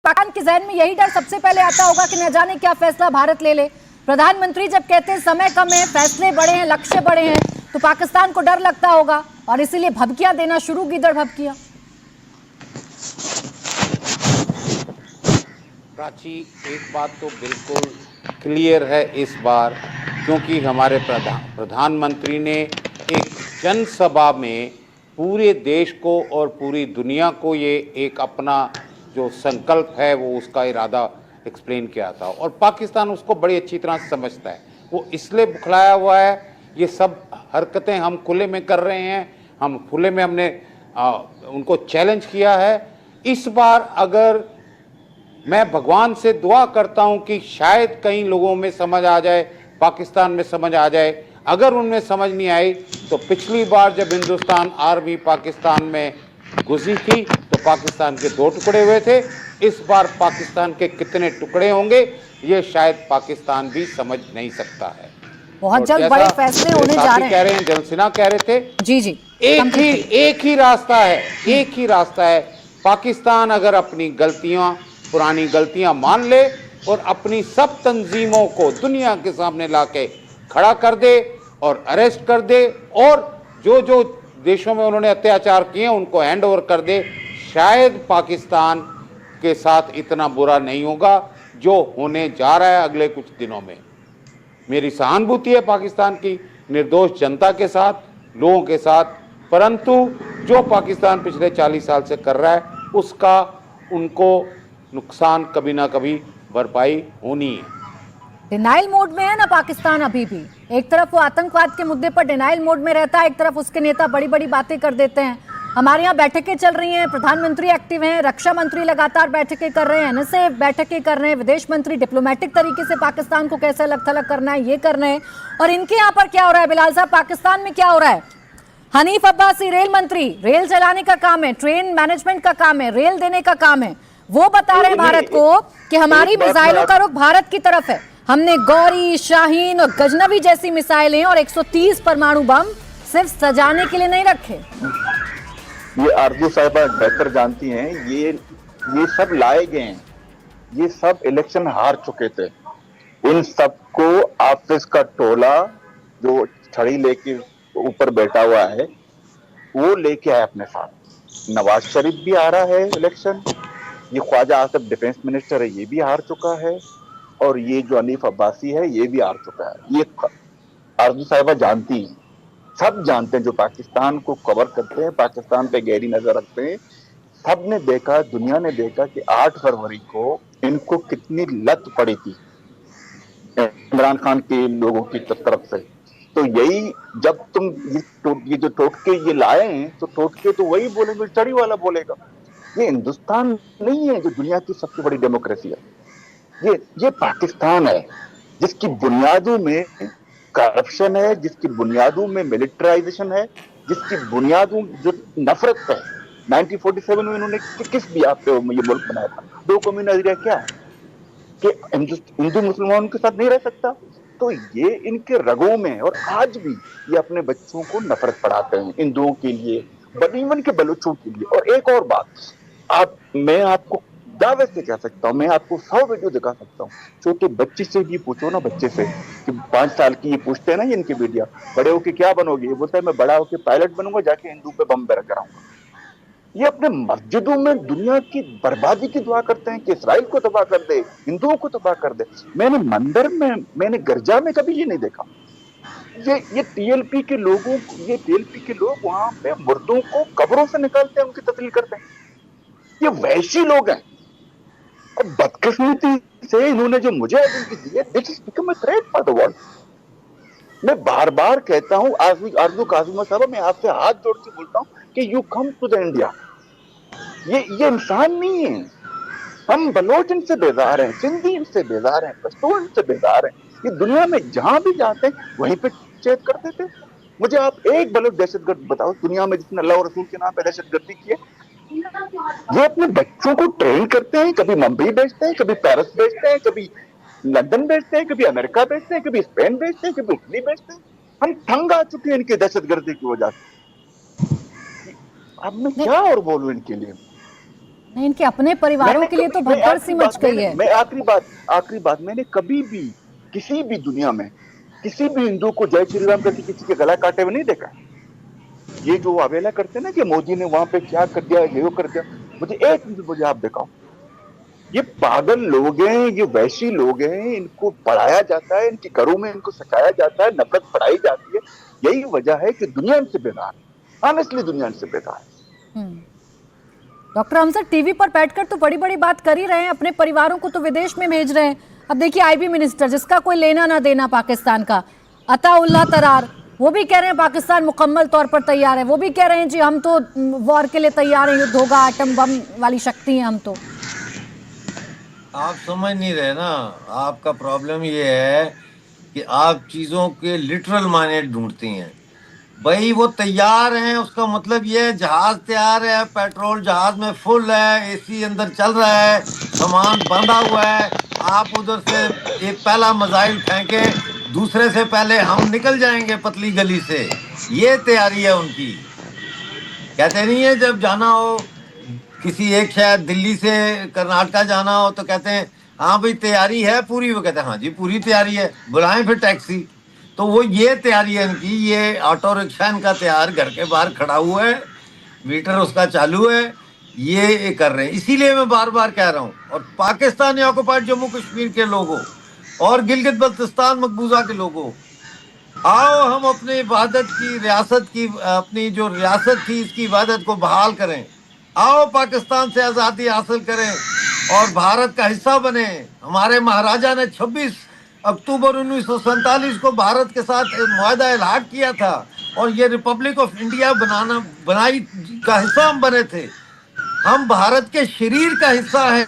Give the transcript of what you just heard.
पाकिस्तान के जहन में यही डर सबसे पहले आता होगा कि न जाने क्या फैसला भारत ले ले। प्रधानमंत्री जब कहते हैं समय कम है, फैसले बड़े हैं, लक्ष्य बड़े हैं, तो पाकिस्तान को डर लगता होगा और इसीलिए भभकियां देना शुरू की, दर भभकियां। प्राची, एक बात तो बिल्कुल क्लियर है इस बार, क्योंकि हमारे प्रधानमंत्री ने एक जनसभा में पूरे देश को और पूरी दुनिया को ये एक अपना जो संकल्प है वो उसका इरादा एक्सप्लेन किया था, और पाकिस्तान उसको बड़ी अच्छी तरह से समझता है। वो इसलिए बुखलाया हुआ है, ये सब हरकतें हम खुले में कर रहे हैं, हम खुले में हमने उनको चैलेंज किया है। इस बार अगर मैं भगवान से दुआ करता हूं कि शायद कई लोगों में समझ आ जाए, पाकिस्तान में समझ आ जाए। अगर उनमें समझ नहीं आई तो पिछली बार जब हिंदुस्तान आर्मी पाकिस्तान में घुसी थी तो पाकिस्तान के 2 टुकड़े हुए थे। इस बार पाकिस्तान के कितने टुकड़े होंगे ये शायद पाकिस्तान भी समझ नहीं सकता है। बहुत जल्द बड़े फैसले होने जा रहे हैं। कह रहे हैं, जनरल सिन्हा कह रहे थे, जी एक ही रास्ता है, एक ही रास्ता है। पाकिस्तान अगर अपनी गलतियां, पुरानी गलतियां मान ले और अपनी सब तंजीमों को दुनिया के सामने लाके खड़ा कर दे और अरेस्ट कर दे, और जो जो देशों में उन्होंने अत्याचार किए उनको हैंड ओवर कर दे, शायद पाकिस्तान के साथ इतना बुरा नहीं होगा जो होने जा रहा है अगले कुछ दिनों में। मेरी सहानुभूति है पाकिस्तान की निर्दोष जनता के साथ, लोगों के साथ, परंतु जो पाकिस्तान पिछले 40 साल से कर रहा है उसका उनको नुकसान कभी ना कभी भरपाई होनी है। डिनाइल मोड में है ना पाकिस्तान अभी भी। एक तरफ वो आतंकवाद के मुद्दे पर डिनाइल मोड में रहता है, एक तरफ उसके नेता बड़ी बड़ी बातें कर देते हैं। हमारे यहाँ बैठकें चल रही हैं, प्रधानमंत्री एक्टिव हैं, रक्षा मंत्री लगातार बैठकें कर रहे हैं, एनएसए बैठकें कर रहे हैं, विदेश मंत्री डिप्लोमेटिक तरीके से पाकिस्तान को कैसे अलग थलग करना है ये कर रहे हैं। और इनके यहाँ पर क्या हो रहा है बिलाल साहब, पाकिस्तान में क्या हो रहा है? हनीफ अब्बासी रेल मंत्री, रेल चलाने का काम है, ट्रेन मैनेजमेंट का काम है, रेल देने का काम है, वो बता रहे हैं भारत को कि हमारी मिसाइलों का रुख भारत की तरफ है। हमने गौरी, शाहीन और गजनवी जैसी मिसाइलें और 130 परमाणु बम सिर्फ सजाने के लिए नहीं रखे। ये आरजू साहिबा बेहतर जानती हैं, ये सब लाए गए हैं, ये सब इलेक्शन हार चुके थे। इन सबको ऑफिस का टोला जो छड़ी लेके ऊपर बैठा हुआ है वो लेके आया अपने साथ। नवाज शरीफ भी आ रहा है इलेक्शन, ये ख्वाजा आसिफ डिफेंस मिनिस्टर है ये भी हार चुका है, और ये जो हनीफ अब्बासी है ये भी हार चुका है। ये आरजू साहिबा जानती हैं, सब जानते हैं, जो पाकिस्तान को कवर करते हैं, पाकिस्तान पे गहरी नजर रखते हैं। सब ने देखा, दुनिया ने देखा कि 8 फरवरी को इनको कितनी लत पड़ी थी इमरान खान के लोगों की तरफ से। तो यही जब तुम ये जो टोटके ये लाए हैं तो टोटके तो वही बोलेंगे, चढ़ी वाला बोलेगा। ये हिंदुस्तान नहीं है जो दुनिया की सबसे बड़ी डेमोक्रेसी है, ये पाकिस्तान है जिसकी बुनियादों में करप्शन है, जिसकी बुनियादों में मिलिटराइजेशन है, जिसकी बुनियादों जो नफरत है। 1947 में इन्होंने किस भी आप पे ये मुल्क बनाया था, 2 कौमी नजरिया क्या है कि हिंदू मुसलमानों के साथ नहीं रह सकता। तो ये इनके रगों में, और आज भी ये अपने बच्चों को नफरत पढ़ाते हैं हिंदुओं के लिए, इवन के बलूचों के लिए। और एक और बात, मैं आपको दावे से कह सकता हूँ, मैं आपको 100 वीडियो दिखा सकता हूँ। छोटे बच्चे से भी पूछो ना, बच्चे से कि 5 साल की, ये पूछते हैं ना ये इनके मीडिया, बड़े होके क्या बनोगे? ये बोलता है मैं बड़ा होके पायलट बनूंगा, जाके हिंदू पे बम पैर कराऊंगा। ये अपने मस्जिदों में दुनिया की बर्बादी की दुआ करते हैं कि इसराइल को तबाह कर दे, हिंदुओं को तबाह कर दे। मैंने मंदिर में, मैंने गिरजा में कभी ये नहीं देखा। ये टीएलपी के लोगों, ये टीएलपी के लोग वहां पे मुर्दों को कब्रों से निकालते हैं, उनकी तस्लील करते हैं। ये वैशी लोग हैं। और बदकिस्मती से इन्होंने जो मुझे आइडेंटिटी दी है, this is become a threat for the world. मैं बार बार कहता हूं, आरजू कासिमा साहब, मैं आपसे हाथ जोड़ के बोलता हूं कि you come to the India. ये इंसान नहीं है। हम बलोच इनसे बेजार हैं, सिंधी इनसे बेजार हैं, पश्तो इनसे बेजार हैं। ये दुनिया में जहां भी जाते हैं वहीं पे चेक कर देते। मुझे आप एक बलोच दहशतगर्द बताओ दुनिया में जिसने अल्लाह और रसूल के नाम पे दहशतगर्दी की है। ये अपने बच्चों को ट्रेन करते हैं, कभी मुंबई भेजते हैं, कभी पेरिस भेजते हैं, कभी लंदन भेजते हैं, कभी अमेरिका भेजते हैं, कभी स्पेन भेजते हैं, कभी इटली भेजते हैं। हम तंग आ चुके हैं इनकी दहशतगर्दी की वजह से। अब मैं क्या और बोलूं इनके लिए। नहीं, इनके अपने परिवारों के लिए तो भगदड़ सी मच गई है। मैं आखिरी बात मैंने कभी भी किसी भी दुनिया में किसी भी हिंदू को जय श्री राम करके किसी के गला काटे हुए नहीं देखा। ये जो अवेला करते हैं ना कि मोदी ने वहां पे क्या कर दिया, ये कर दिया, मुझे एक मिनट मुझे आप दिखाओ। ये पागल लोग हैं, ये वैसी लोग हैं, इनको पढ़ाया जाता है, इनके घरों में इनको सिखाया जाता है, नफरत पढ़ाई जाती है। यही वजह है कि दुनिया इनसे बेकार है, ऑनेस्टली दुनिया इनसे बेकार है। डॉक्टर हमजा टीवी पर बैठकर तो बड़ी बड़ी बात कर ही रहे हैं, अपने परिवारों को तो विदेश में भेज रहे हैं। अब देखिए आईबी मिनिस्टर जिसका कोई लेना ना देना पाकिस्तान का, अताउल्लाह तरार, वो भी कह रहे हैं पाकिस्तान मुकम्मल तौर पर तैयार है। वो भी कह रहे हैं जी हम तो वॉर के लिए तैयार हैं, युद्ध होगा, एटम बम वाली शक्ति है हम तो। आप समझ नहीं रहे ना, आपका प्रॉब्लम ये है कि आप चीजों के लिटरल मायने ढूंढती हैं। भाई वो तैयार हैं उसका मतलब ये है जहाज तैयार है, पेट्रोल जहाज में फुल है, एसी अंदर चल रहा है, सामान बंधा हुआ है। आप उधर से एक पहला मिसाइल फेंके, दूसरे से पहले हम निकल जाएंगे पतली गली से। ये तैयारी है उनकी। कहते नहीं है जब जाना हो किसी एक शायद दिल्ली से कर्नाटका जाना हो तो कहते हैं हाँ भाई तैयारी है पूरी, वो कहते हैं हाँ जी पूरी तैयारी है, बुलाएं फिर टैक्सी। तो वो ये तैयारी है इनकी। ये ऑटो रिक्शा इनका तैयार घर के बाहर खड़ा हुआ है, मीटर उसका चालू है, ये कर रहे हैं। इसीलिए मैं बार बार कह रहा हूँ, और पाकिस्तानी ऑक्युपाइड जम्मू कश्मीर के लोगों और गिलगित बल्तिस्तान मकबूजा के लोगों, आओ हम अपनी इबादत की रियासत की, अपनी जो रियासत थी इसकी इबादत को बहाल करें। आओ पाकिस्तान से आज़ादी हासिल करें और भारत का हिस्सा बने। हमारे महाराजा ने 26 अक्टूबर 1947 को भारत के साथ मुआहदा इल्हाक किया था और ये रिपब्लिक ऑफ इंडिया बनाई का हिस्सा हम बने थे। हम भारत के शरीर का हिस्सा है।